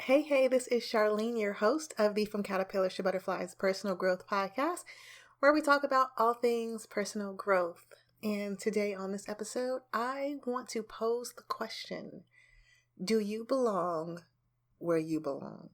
Hey, this is Charlene, your host of the From Caterpillars to Butterflies Personal Growth Podcast, where we talk about all things personal growth. And today on this episode, I want to pose the question, do you belong where you belong?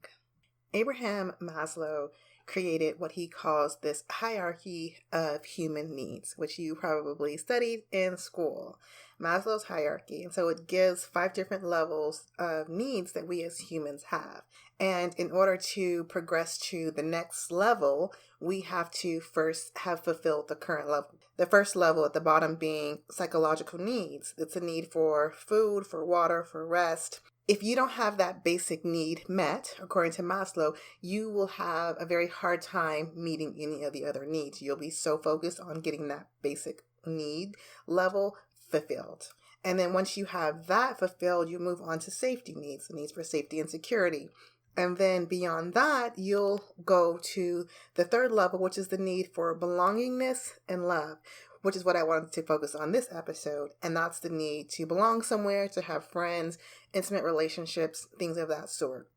Abraham Maslow created what he calls this hierarchy of human needs, which you probably studied in school. Maslow's hierarchy. And so it gives 5 different levels of needs that we as humans have. And in order to progress to the next level, we have to first have fulfilled the current level. The first level at the bottom being psychological needs. It's a need for food, for water, for rest. If you don't have that basic need met, according to Maslow, you will have a very hard time meeting any of the other needs. You'll be so focused on getting that basic need level fulfilled. And then once you have that fulfilled, you move on to safety needs, the needs for safety and security. And then beyond that, you'll go to the third level, which is the need for belongingness and love, which is what I wanted to focus on this episode. And that's the need to belong somewhere, to have friends, intimate relationships, things of that sort.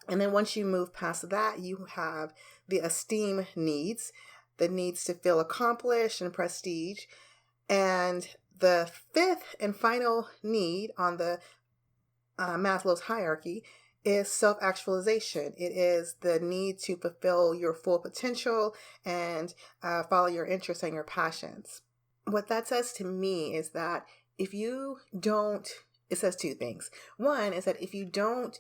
And then once you move past that, you have the esteem needs, the needs to feel accomplished and prestige. And the 5th and final need on the Maslow's hierarchy is self-actualization. It is the need to fulfill your full potential and follow your interests and your passions. What that says to me is that if you don't, it says 2 things. One is that if you don't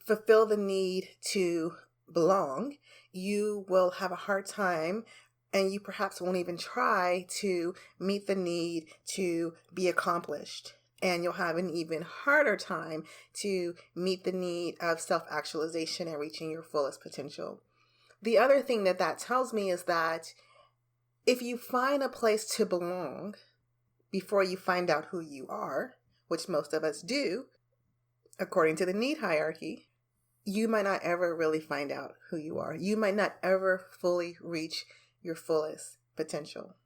fulfill the need to belong, you will have a hard time, and you perhaps won't even try to meet the need to be accomplished. And you'll have an even harder time to meet the need of self-actualization and reaching your fullest potential. The other thing that tells me is that if you find a place to belong before you find out who you are, which most of us do, according to the need hierarchy, you might not ever really find out who you are. You might not ever fully reach your fullest potential.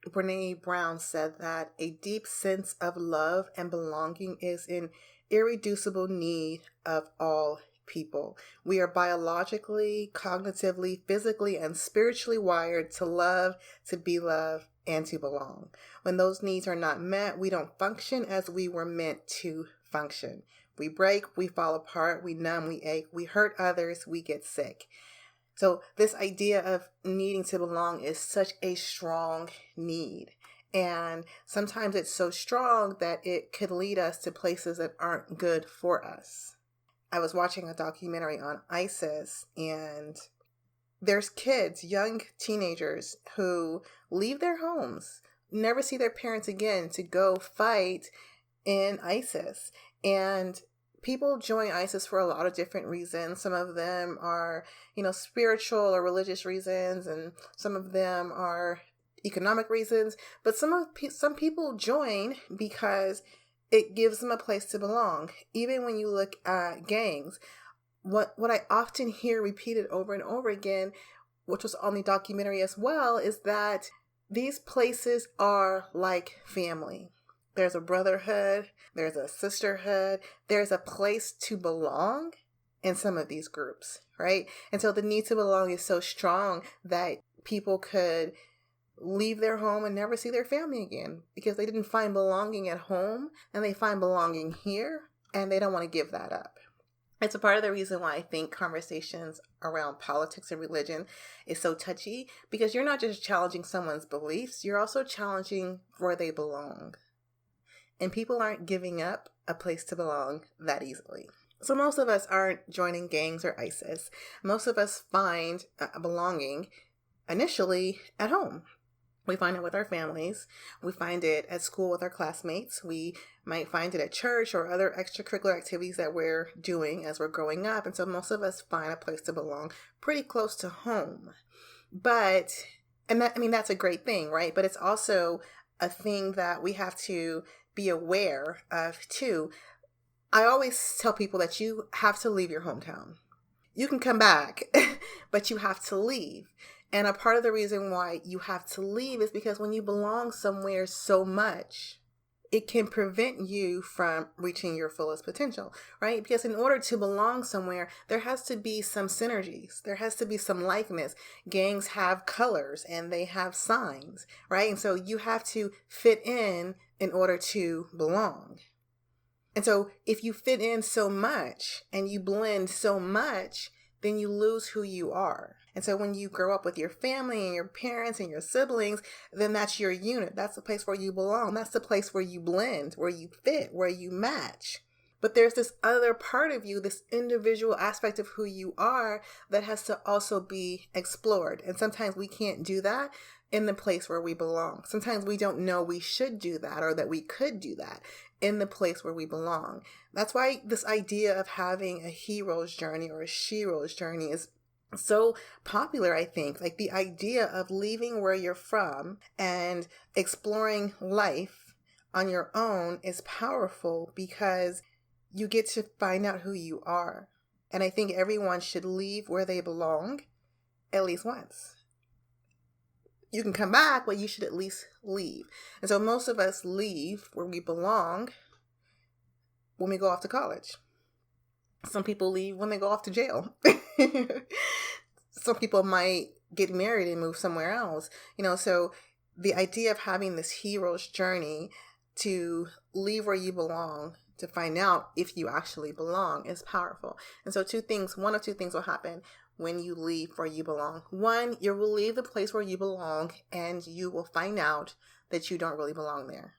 Brene Brown said that a deep sense of love and belonging is an irreducible need of all people. We are biologically, cognitively, physically, and spiritually wired to love, to be loved, and to belong. When those needs are not met, we don't function as we were meant to function. We break, we fall apart, we numb, we ache, we hurt others, we get sick. So this idea of needing to belong is such a strong need. And sometimes it's so strong that it could lead us to places that aren't good for us. I was watching a documentary on ISIS, and there's kids, young teenagers, who leave their homes, never see their parents again to go fight in ISIS. And people join ISIS for a lot of different reasons. Some of them are, spiritual or religious reasons, and some of them are economic reasons. But some people join because it gives them a place to belong. Even when you look at gangs, what I often hear repeated over and over again, which was on the documentary as well, is that these places are like family. There's a brotherhood, there's a sisterhood, there's a place to belong in some of these groups, right? And so the need to belong is so strong that people could leave their home and never see their family again because they didn't find belonging at home, and they find belonging here, and they don't want to give that up. It's a part of the reason why I think conversations around politics and religion is so touchy, because you're not just challenging someone's beliefs, you're also challenging where they belong. And people aren't giving up a place to belong that easily. So most of us aren't joining gangs or ISIS. Most of us find a belonging initially at home. We find it with our families. We find it at school with our classmates. We might find it at church or other extracurricular activities that we're doing as we're growing up. And so most of us find a place to belong pretty close to home. That's a great thing, right? But it's also a thing that we have to be aware of too. I always tell people that you have to leave your hometown. You can come back, but you have to leave. And a part of the reason why you have to leave is because when you belong somewhere so much, it can prevent you from reaching your fullest potential, right? Because in order to belong somewhere, there has to be some synergies. There has to be some likeness. Gangs have colors and they have signs, right? And so you have to fit in order to belong. And so if you fit in so much and you blend so much, then you lose who you are. And so when you grow up with your family and your parents and your siblings, then that's your unit. That's the place where you belong. That's the place where you blend, where you fit, where you match. But there's this other part of you, this individual aspect of who you are that has to also be explored. And sometimes we can't do that in the place where we belong. Sometimes we don't know we should do that or that we could do that in the place where we belong. That's why this idea of having a hero's journey or a shero's journey is so popular, I think. Like the idea of leaving where you're from and exploring life on your own is powerful because you get to find out who you are. And I think everyone should leave where they belong at least once. You can come back, but you should at least leave. And so most of us leave where we belong when we go off to college. Some people leave when they go off to jail. Some people might get married and move somewhere else. So the idea of having this hero's journey to leave where you belong, to find out if you actually belong, is powerful. And so one of two things will happen when you leave where you belong. One, you will leave the place where you belong and you will find out that you don't really belong there.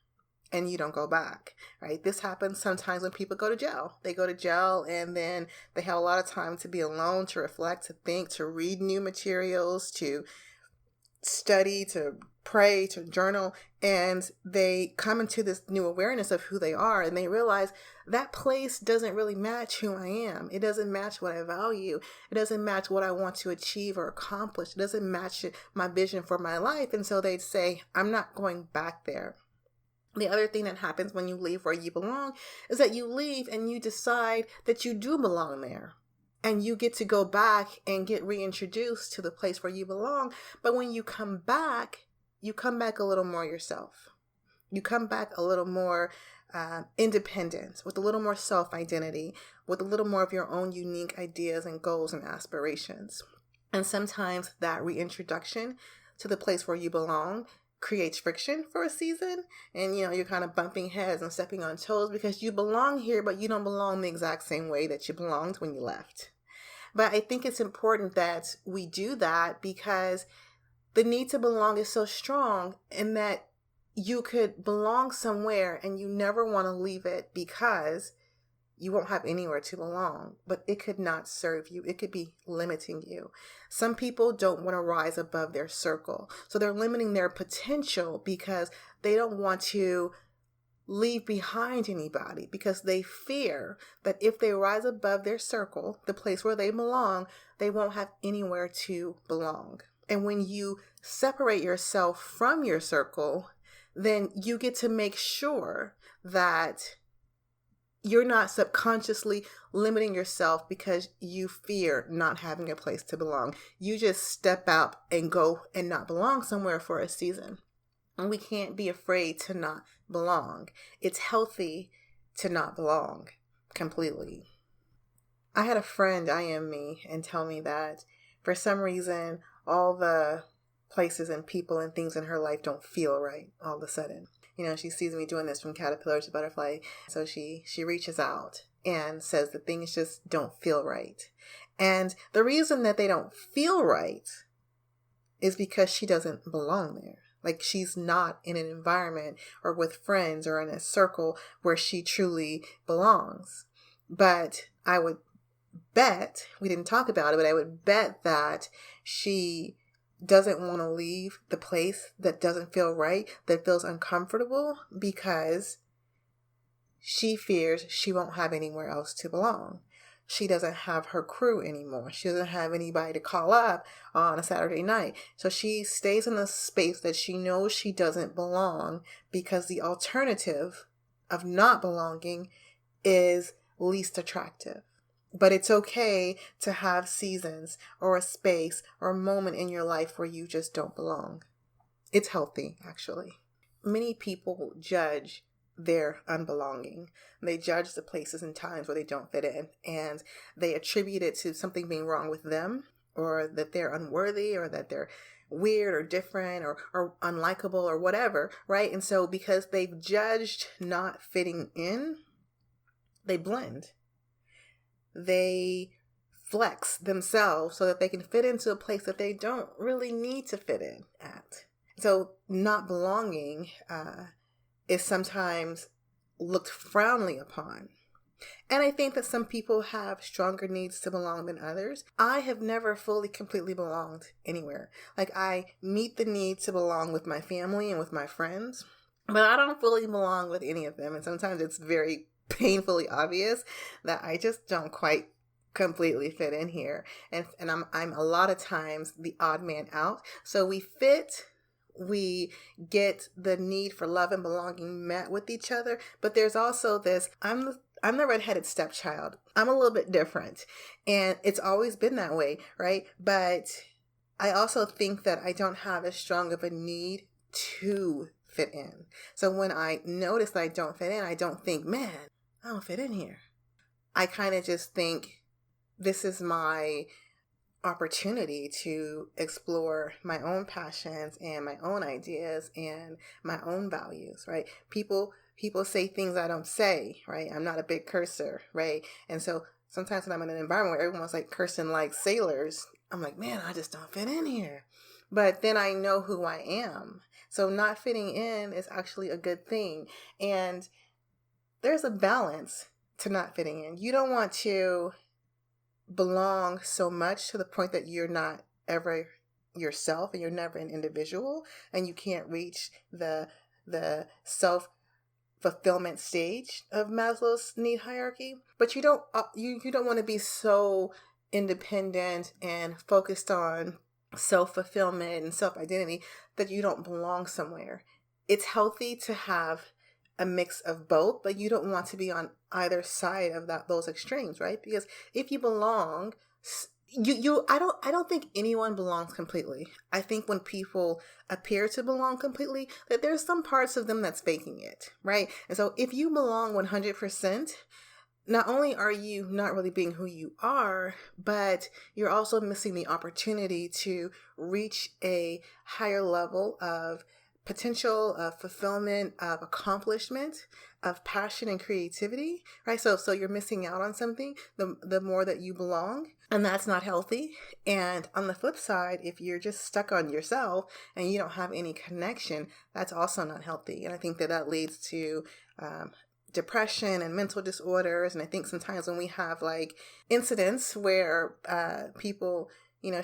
And you don't go back, right? This happens sometimes when people go to jail. They go to jail and then they have a lot of time to be alone, to reflect, to think, to read new materials, to study, to pray, to journal. And they come into this new awareness of who they are. And they realize that place doesn't really match who I am. It doesn't match what I value. It doesn't match what I want to achieve or accomplish. It doesn't match my vision for my life. And so they'd say, I'm not going back there. The other thing that happens when you leave where you belong is that you leave and you decide that you do belong there. And you get to go back and get reintroduced to the place where you belong. But when you come back a little more yourself. You come back a little more independent, with a little more self-identity, with a little more of your own unique ideas and goals and aspirations. And sometimes that reintroduction to the place where you belong creates friction for a season, and you're kind of bumping heads and stepping on toes because you belong here, but you don't belong the exact same way that you belonged when you left. But I think it's important that we do that because the need to belong is so strong, and that you could belong somewhere and you never want to leave it because you won't have anywhere to belong, but it could not serve you. It could be limiting you. Some people don't want to rise above their circle. So they're limiting their potential because they don't want to leave behind anybody, because they fear that if they rise above their circle, the place where they belong, they won't have anywhere to belong. And when you separate yourself from your circle, then you get to make sure that you're not subconsciously limiting yourself because you fear not having a place to belong. You just step out and go and not belong somewhere for a season. And we can't be afraid to not belong. It's healthy to not belong completely. I had a friend, IM me, and tell me that for some reason, all the places and people and things in her life don't feel right all of a sudden. She sees me doing this from caterpillar to butterfly. So she reaches out and says the things just don't feel right. And the reason that they don't feel right is because she doesn't belong there. Like, she's not in an environment or with friends or in a circle where she truly belongs. But I would bet, we didn't talk about it, but I would bet that she doesn't want to leave the place that doesn't feel right, that feels uncomfortable, because she fears she won't have anywhere else to belong. She doesn't have her crew anymore. She doesn't have anybody to call up on a Saturday night. So she stays in a space that she knows she doesn't belong, because the alternative of not belonging is least attractive. But it's okay to have seasons or a space or a moment in your life where you just don't belong. It's healthy, actually. Many people judge their unbelonging. They judge the places and times where they don't fit in, and they attribute it to something being wrong with them, or that they're unworthy, or that they're weird or different or unlikable or whatever, right? And so because they've judged not fitting in, they blend. They flex themselves so that they can fit into a place that they don't really need to fit in at. So not belonging is sometimes looked frowningly upon. And I think that some people have stronger needs to belong than others. I have never fully, completely belonged anywhere. Like, I meet the need to belong with my family and with my friends, but I don't fully belong with any of them. And sometimes it's very painfully obvious that I just don't quite completely fit in here. And I'm a lot of times the odd man out. So we fit. We get the need for love and belonging met with each other, but there's also this, I'm the redheaded stepchild. I'm a little bit different, and it's always been that way, right? But I also think that I don't have as strong of a need to fit in. So when I notice that I don't fit in, I don't think, man, I don't fit in here. I kind of just think, this is my opportunity to explore my own passions and my own ideas and my own values, right? People say things I don't say, right? I'm not a big cursor, right? And so sometimes when I'm in an environment where everyone's like cursing like sailors, I'm like, man, I just don't fit in here. But then I know who I am. So not fitting in is actually a good thing. And there's a balance to not fitting in. You don't want to belong so much to the point that you're not ever yourself and you're never an individual and you can't reach the self fulfillment stage of Maslow's need hierarchy. But you don't want to be so independent and focused on self-fulfillment and self-identity that you don't belong somewhere. It's healthy to have a mix of both, but you don't want to be on either side of those extremes, right? Because if you belong, I don't think anyone belongs completely. I think when people appear to belong completely, that there's some parts of them that's faking it, right? And so if you belong 100%, not only are you not really being who you are, but you're also missing the opportunity to reach a higher level of potential, of fulfillment, of accomplishment, of passion and creativity, right? So you're missing out on something the more that you belong, and that's not healthy. And on the flip side, if you're just stuck on yourself and you don't have any connection, that's also not healthy. And I think that leads to depression and mental disorders. And I think sometimes when we have like incidents where people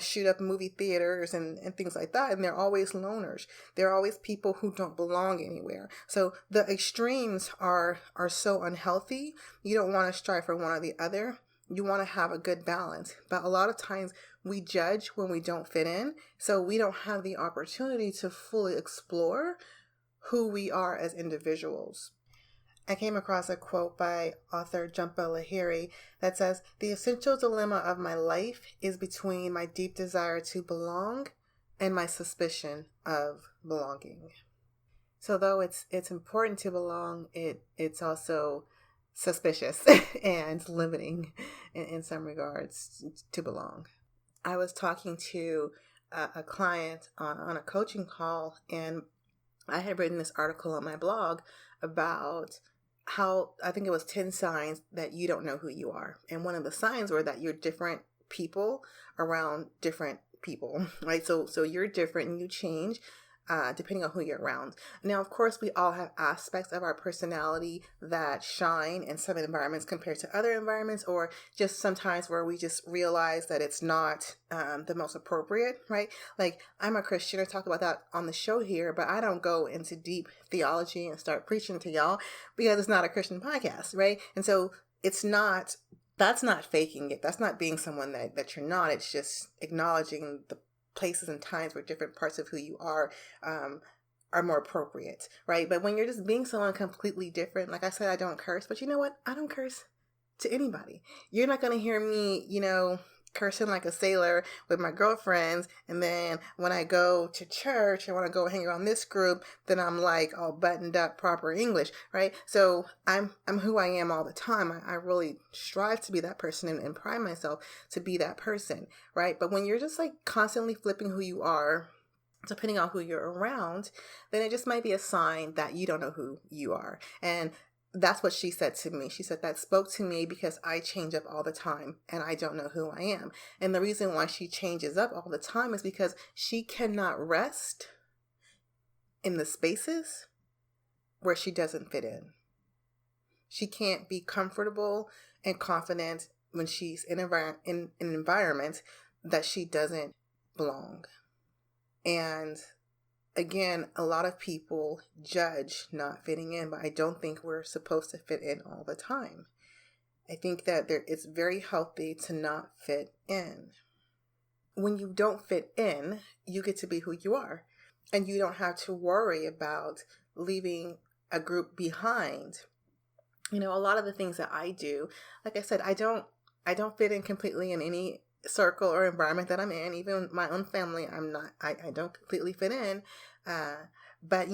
shoot up movie theaters and things like that, and they're always loners. They're always people who don't belong anywhere. So the extremes are so unhealthy. You don't want to strive for one or the other. You want to have a good balance. But a lot of times we judge when we don't fit in, so we don't have the opportunity to fully explore who we are as individuals. I came across a quote by author Jhumpa Lahiri that says, "The essential dilemma of my life is between my deep desire to belong and my suspicion of belonging." So though it's important to belong, it's also suspicious and limiting in some regards to belong. I was talking to a client on a coaching call, and I had written this article on my blog about how, I think it was 10 signs that you don't know who you are. And one of the signs were that you're different people around different people, right? So you're different and you change depending on who you're around. Now, of course, we all have aspects of our personality that shine in some environments compared to other environments, or just sometimes where we just realize that it's not the most appropriate, right? Like, I'm a Christian. I talk about that on the show here, but I don't go into deep theology and start preaching to y'all because it's not a Christian podcast, right? And so that's not faking it. That's not being someone that you're not. It's just acknowledging the places and times where different parts of who you are more appropriate, right? But when you're just being someone completely different, like I said, I don't curse, but you know what? I don't curse to anybody. You're not going to hear me, cursing like a sailor with my girlfriends, and then when I go to church and want to go hang around this group, then I'm like all buttoned up, proper English, right? So I'm who I am all the time. I really strive to be that person and pride myself to be that person, right? But when you're just like constantly flipping who you are, depending on who you're around, then it just might be a sign that you don't know who you are. And that's what she said to me. She said that spoke to me because I change up all the time and I don't know who I am. And the reason why she changes up all the time is because she cannot rest in the spaces where she doesn't fit in. She can't be comfortable and confident when she's in an environment that she doesn't belong. And again, a lot of people judge not fitting in, but I don't think we're supposed to fit in all the time. I think that it's very healthy to not fit in. When you don't fit in, you get to be who you are, and you don't have to worry about leaving a group behind. You know, a lot of the things that I do, like I said, I don't fit in completely in any circle or environment that I'm in. Even my own family, I don't completely fit in. But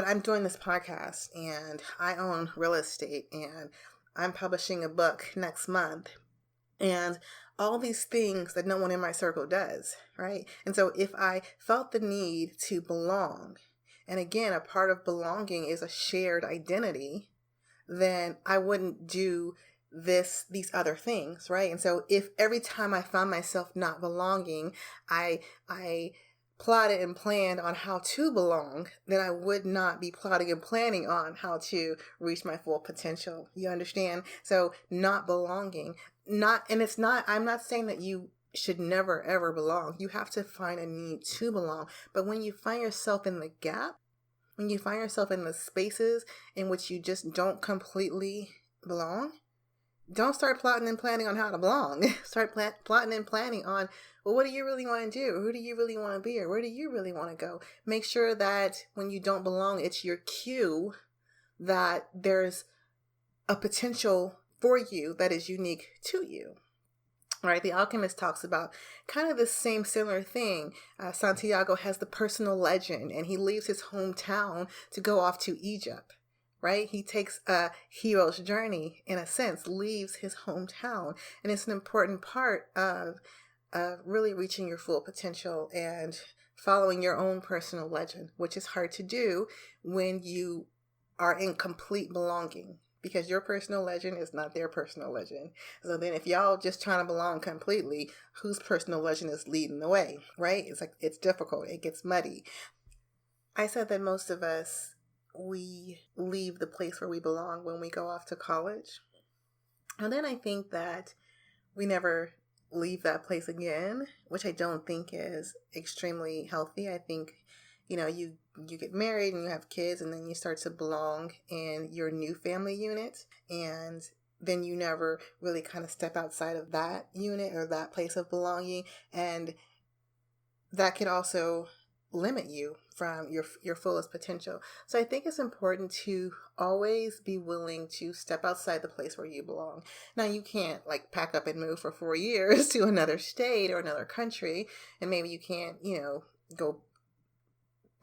I'm doing this podcast and I own real estate and I'm publishing a book next month and all these things that no one in my circle does, right? And so if I felt the need to belong, and again, a part of belonging is a shared identity, then I wouldn't do these other things, right? And so if every time I found myself not belonging, I plotted and planned on how to belong, then I would not be plotting and planning on how to reach my full potential. You understand? So not belonging, I'm not saying that you should never ever belong. You have to find a need to belong. But when you find yourself in the gap, when you find yourself in the spaces in which you just don't completely belong, don't start plotting and planning on how to belong. Start plotting and planning on, well, what do you really want to do? Who do you really want to be? Or where do you really want to go? Make sure that when you don't belong, it's your cue that there's a potential for you that is unique to you. All right, The Alchemist talks about kind of the same similar thing. Santiago has the personal legend and he leaves his hometown to go off to Egypt. Right? He takes a hero's journey, in a sense, leaves his hometown. And it's an important part of really reaching your full potential and following your own personal legend, which is hard to do when you are in complete belonging, because your personal legend is not their personal legend. So then if y'all just trying to belong completely, whose personal legend is leading the way, right? It's difficult. It gets muddy. I said that most of us, we leave the place where we belong when we go off to college. And then I think that we never leave that place again, which I don't think is extremely healthy. I think, you get married and you have kids and then you start to belong in your new family unit. And then you never really kind of step outside of that unit or that place of belonging. And that could also limit you from your fullest potential. So I think it's important to always be willing to step outside the place where you belong. Now you can't like pack up and move for 4 years to another state or another country, and maybe you can't, go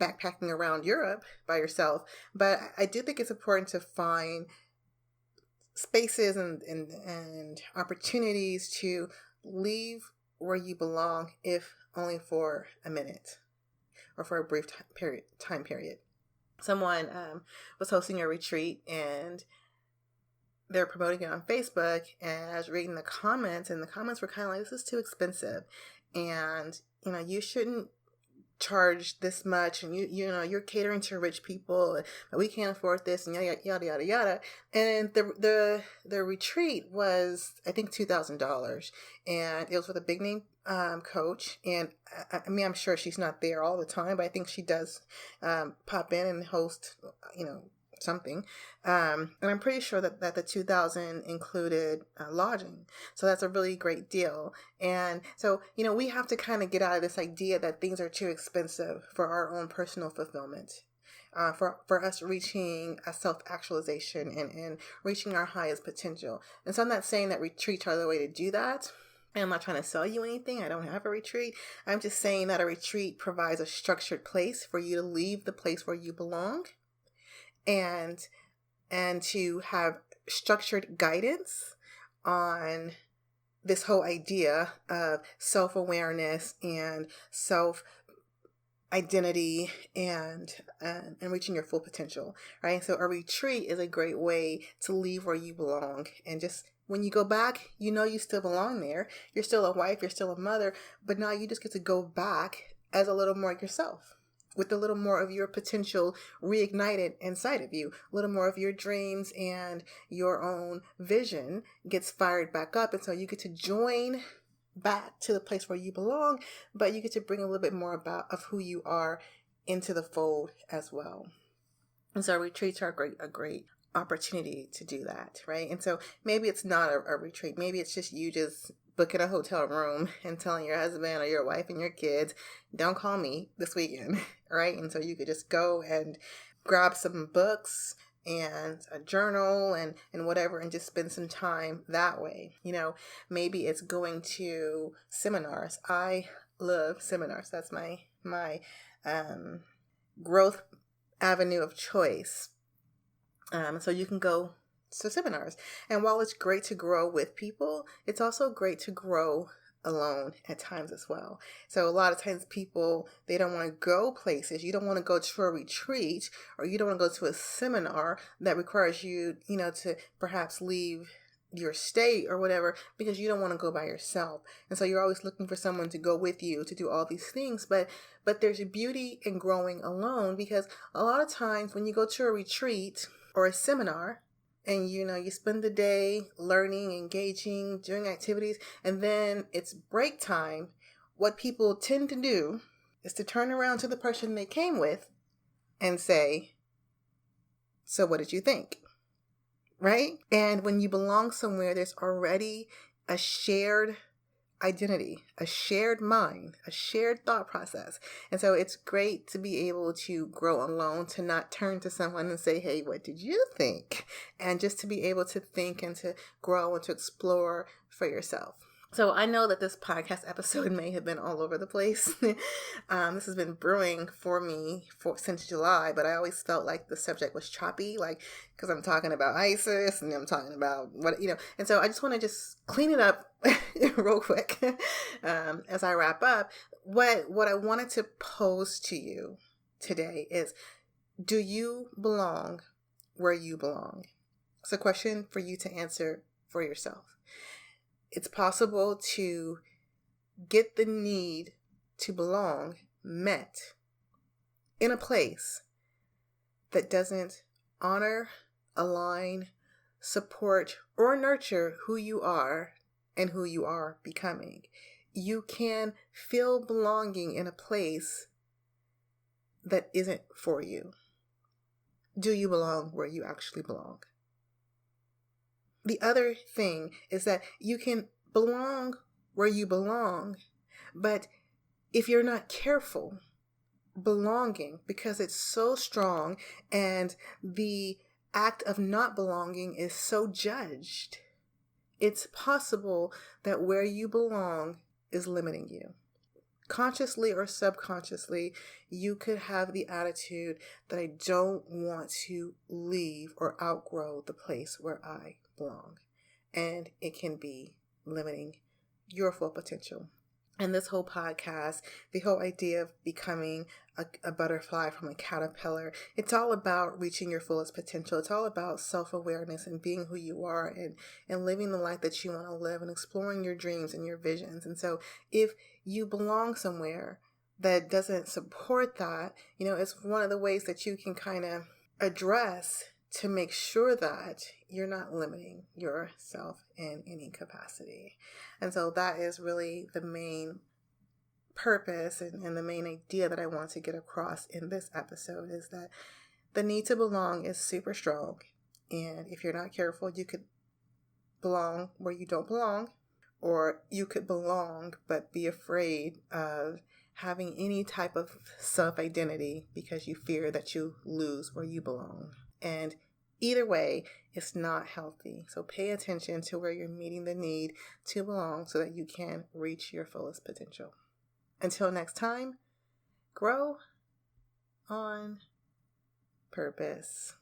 backpacking around Europe by yourself. But I do think it's important to find spaces and opportunities to leave where you belong, if only for a minute or for a brief time period. Someone was hosting a retreat and they're promoting it on Facebook, and I was reading the comments, and the comments were kind of like, this is too expensive, and you shouldn't charge this much, and you're catering to rich people, but we can't afford this, and yada yada yada yada. And the retreat was, I think, $2,000, and it was with a big name coach. And I mean, I'm sure she's not there all the time, but I think she does pop in and host something, and I'm pretty sure that the 2,000 included lodging, so that's a really great deal. And so we have to kind of get out of this idea that things are too expensive for our own personal fulfillment, for us reaching a self-actualization and reaching our highest potential. And so I'm not saying that retreats are the way to do that, I'm not trying to sell you anything. I don't have a retreat. I'm just saying that a retreat provides a structured place for you to leave the place where you belong and to have structured guidance on this whole idea of self-awareness and self-identity and reaching your full potential, right? So a retreat is a great way to leave where you belong. And just when you go back, you know you still belong there. You're still a wife, you're still a mother, but now you just get to go back as a little more yourself, with a little more of your potential reignited inside of you. A little more of your dreams and your own vision gets fired back up. And so you get to join back to the place where you belong, but you get to bring a little bit more of who you are into the fold as well. And so retreats are a great opportunity to do that, right? And so maybe it's not a retreat. Maybe it's just you just booking a hotel room and telling your husband or your wife and your kids, don't call me this weekend, right? And so you could just go and grab some books and a journal and whatever, and just spend some time that way. Maybe it's going to seminars. I love seminars. That's my growth avenue of choice. So you can go to seminars. And while it's great to grow with people, it's also great to grow alone at times as well. So a lot of times people, they don't want to go places. You don't want to go to a retreat, or you don't want to go to a seminar that requires you, to perhaps leave your state or whatever, because you don't want to go by yourself. And so you're always looking for someone to go with you to do all these things. But there's a beauty in growing alone, because a lot of times when you go to a retreat or a seminar, and you spend the day learning, engaging, doing activities, and then it's break time, what people tend to do is to turn around to the person they came with and say, so what did you think? Right? And when you belong somewhere, there's already a shared identity, a shared mind, a shared thought process. And so it's great to be able to grow alone, to not turn to someone and say, hey, what did you think? And just to be able to think and to grow and to explore for yourself. So I know that this podcast episode may have been all over the place. This has been brewing for me since July, but I always felt like the subject was choppy, because I'm talking about ISIS and I'm talking about and so I just want to just clean it up real quick as I wrap up. What I wanted to pose to you today is, do you belong where you belong? It's a question for you to answer for yourself. It's possible to get the need to belong met in a place that doesn't honor, align, support, or nurture who you are and who you are becoming. You can feel belonging in a place that isn't for you. Do you belong where you actually belong? The other thing is that you can belong where you belong, but if you're not careful, belonging, because it's so strong and the act of not belonging is so judged, it's possible that where you belong is limiting you. Consciously or subconsciously, you could have the attitude that I don't want to leave or outgrow the place where I belong. And it can be limiting your full potential. And this whole podcast, the whole idea of becoming a butterfly from a caterpillar, it's all about reaching your fullest potential. It's all about self-awareness and being who you are and living the life that you want to live and exploring your dreams and your visions. And so if you belong somewhere that doesn't support that, it's one of the ways that you can kind of address to make sure that you're not limiting yourself in any capacity. And so that is really the main purpose and the main idea that I want to get across in this episode, is that the need to belong is super strong. And if you're not careful, you could belong where you don't belong, or you could belong but be afraid of having any type of self-identity because you fear that you lose where you belong. And Either way, it's not healthy. So pay attention to where you're meeting the need to belong so that you can reach your fullest potential. Until next time, grow on purpose.